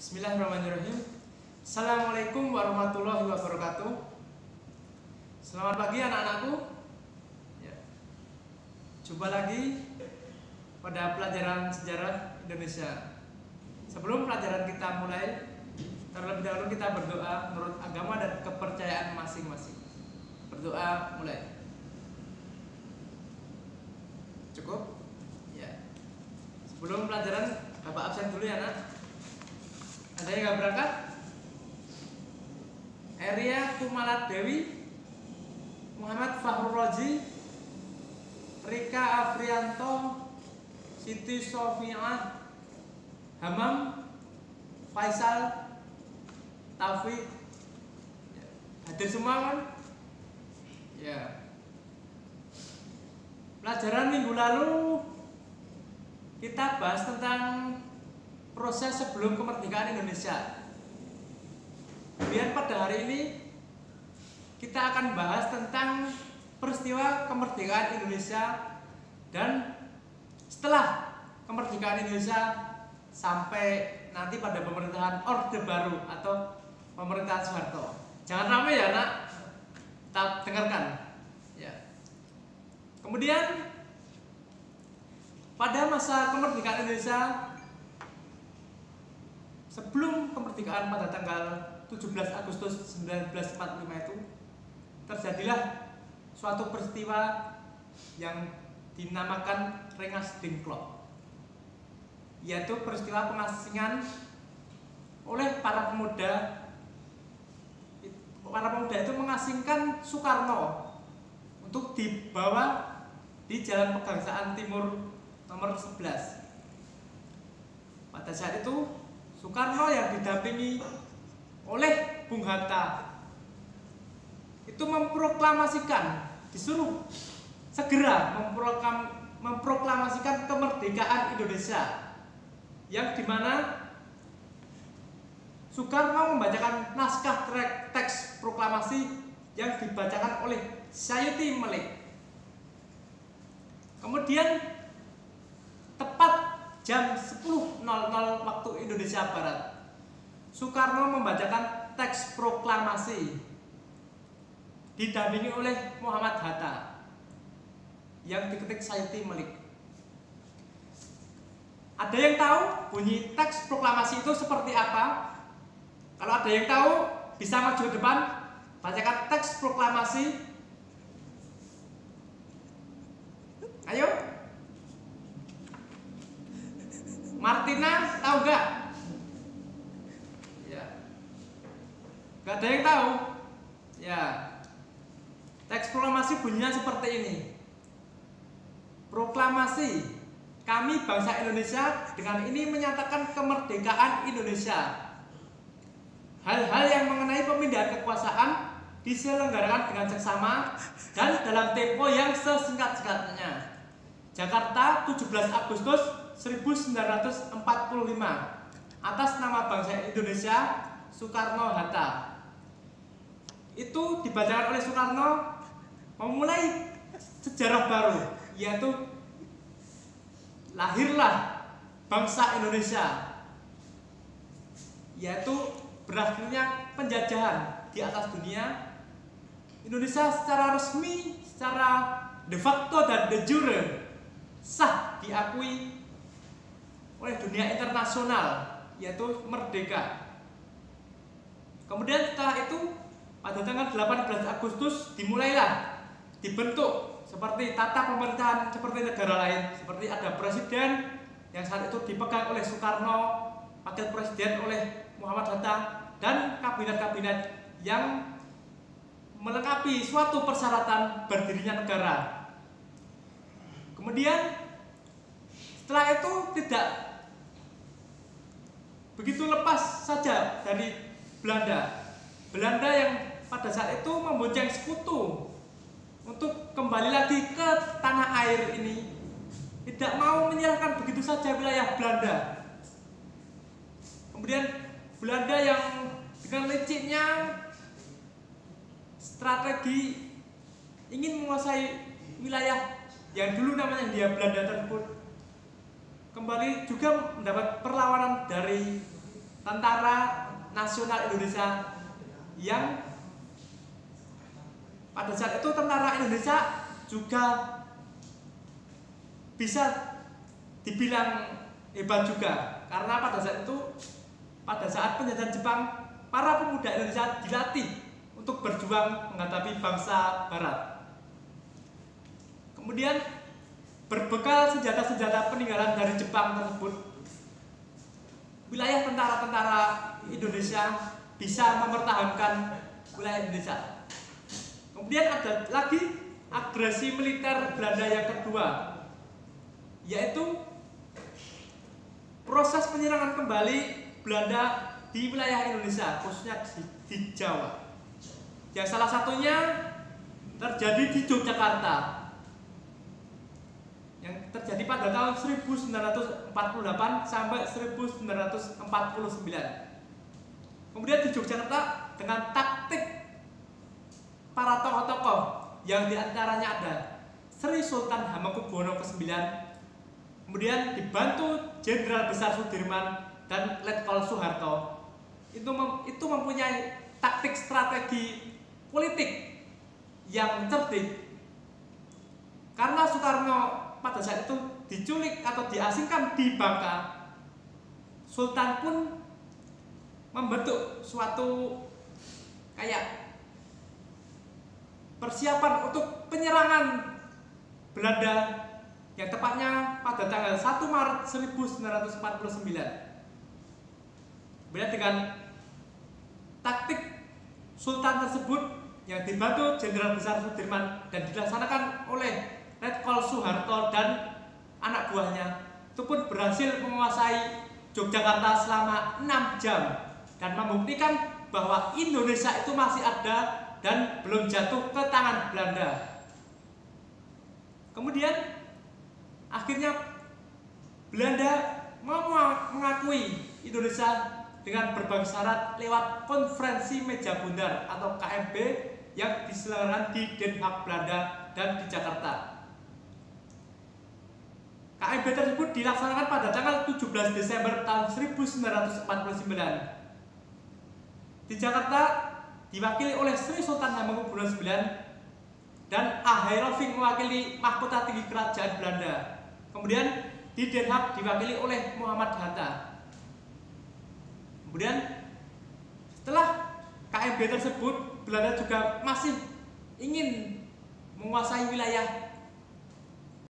Bismillahirrahmanirrahim. Assalamualaikum warahmatullahi wabarakatuh. Selamat pagi anak-anakku. Ya. Jumpa lagi pada pelajaran sejarah Indonesia. Sebelum pelajaran kita mulai, terlebih dahulu kita berdoa menurut agama dan kepercayaan masing-masing. Berdoa mulai. Cukup? Ya. Sebelum pelajaran, Bapak absen dulu ya, Nak. Ada yang nggak berangkat? Eria Kumalat Dewi, Muhammad Fahrul Roji, Rika Afrianto, Siti Sofiah, Hamam, Faisal, Taufik. Hadir semua kan? Ya. Pelajaran minggu lalu kita bahas tentang proses sebelum kemerdekaan Indonesia. Kemudian pada hari ini kita akan bahas tentang peristiwa kemerdekaan Indonesia dan setelah kemerdekaan Indonesia sampai nanti pada pemerintahan Orde Baru atau pemerintahan Soeharto. Jangan ramai ya, Nak. Kita dengarkan. Ya. Kemudian pada masa kemerdekaan Indonesia, sebelum kemerdekaan pada tanggal 17 Agustus 1945 itu terjadilah suatu peristiwa yang dinamakan Rengas Dengklok, yaitu peristiwa pengasingan oleh para pemuda. Para pemuda itu mengasingkan Soekarno untuk dibawa di Jalan Pegangsaan Timur nomor 11. Pada saat itu Soekarno yang didampingi oleh Bung Hatta itu memproklamasikan, disuruh segera memproklamasikan kemerdekaan Indonesia, yang dimana Soekarno membacakan naskah teks proklamasi yang dibacakan oleh Sayuti Melik. Kemudian tepat jam 10.00 waktu Indonesia Barat, Soekarno membacakan teks proklamasi didampingi oleh Muhammad Hatta yang diketik Sayuti Melik. Ada yang tahu bunyi teks proklamasi itu seperti apa? Kalau ada yang tahu, bisa maju ke depan, bacakan teks proklamasi. Ayo. Martina tahu nggak? Ya. Nggak ada yang tahu. Ya. Teks proklamasi bunyinya seperti ini. Proklamasi, kami bangsa Indonesia dengan ini menyatakan kemerdekaan Indonesia. Hal-hal yang mengenai pemindahan kekuasaan diselenggarakan dengan seksama dan dalam tempo yang sesingkat-singkatnya. Jakarta, 17 Agustus 1945, atas nama bangsa Indonesia, Soekarno-Hatta. Itu dibacakan oleh Soekarno memulai sejarah baru, yaitu lahirlah bangsa Indonesia, yaitu berakhirnya penjajahan di atas dunia. Indonesia secara resmi, secara de facto dan de jure sah diakui oleh dunia internasional, yaitu merdeka. Kemudian setelah itu pada tanggal 18 Agustus dimulailah dibentuk seperti tata pemerintahan seperti negara lain, seperti ada presiden yang saat itu dipegang oleh Soekarno, wakil presiden oleh Muhammad Hatta, dan kabinet-kabinet yang melengkapi suatu persyaratan berdirinya negara. Kemudian setelah itu tidak begitu lepas saja dari Belanda. Belanda yang pada saat itu membonceng sekutu untuk kembali lagi ke tanah air ini, tidak mau menyerahkan begitu saja wilayah Belanda. Kemudian Belanda yang dengan liciknya strategi ingin menguasai wilayah yang dulu namanya Hindia Belanda tersebut, kembali juga mendapat perlawanan dari Tentara Nasional Indonesia yang pada saat itu tentara Indonesia juga bisa dibilang hebat juga, karena pada saat penjajahan Jepang, para pemuda Indonesia dilatih untuk berjuang menghadapi bangsa Barat. Kemudian berbekal senjata-senjata peninggalan dari Jepang tersebut, wilayah tentara-tentara Indonesia bisa mempertahankan wilayah Indonesia. Kemudian ada lagi agresi militer Belanda yang kedua, yaitu proses penyerangan kembali Belanda di wilayah Indonesia, khususnya di Jawa. Yang salah satunya terjadi di Yogyakarta, yang terjadi pada tahun 1948 sampai 1949. Kemudian di Yogyakarta dengan taktik para tokoh-tokoh yang diantaranya ada Sri Sultan Hamengkubuwono ke-9, kemudian dibantu Jenderal Besar Sudirman dan Letkol Soeharto, itu mempunyai taktik strategi politik yang cerdik. Karena Soekarno pada saat itu diculik atau diasingkan di Bangka, Sultan pun membentuk suatu kayak persiapan untuk penyerangan Belanda yang tepatnya pada tanggal 1 Maret 1949. Kemudian dengan taktik Sultan tersebut yang dibantu Jenderal Besar Sudirman dan dilaksanakan oleh Letkol Soeharto dan anak buahnya, itu pun berhasil menguasai Yogyakarta selama 6 jam dan membuktikan bahwa Indonesia itu masih ada dan belum jatuh ke tangan Belanda. Kemudian akhirnya Belanda mau mengakui Indonesia dengan berbagai syarat lewat konferensi meja bundar atau KMB yang diselenggarakan di Den Haag Belanda dan di Jakarta. KMB tersebut dilaksanakan pada tanggal 17 Desember tahun 1949. Di Jakarta diwakili oleh Sri Sultan Hamengkubuwono IX dan A.H. Rolfing mewakili mahkota tinggi kerajaan Belanda. Kemudian di Den Haag diwakili oleh Muhammad Hatta. Kemudian setelah KMB tersebut, Belanda juga masih ingin menguasai wilayah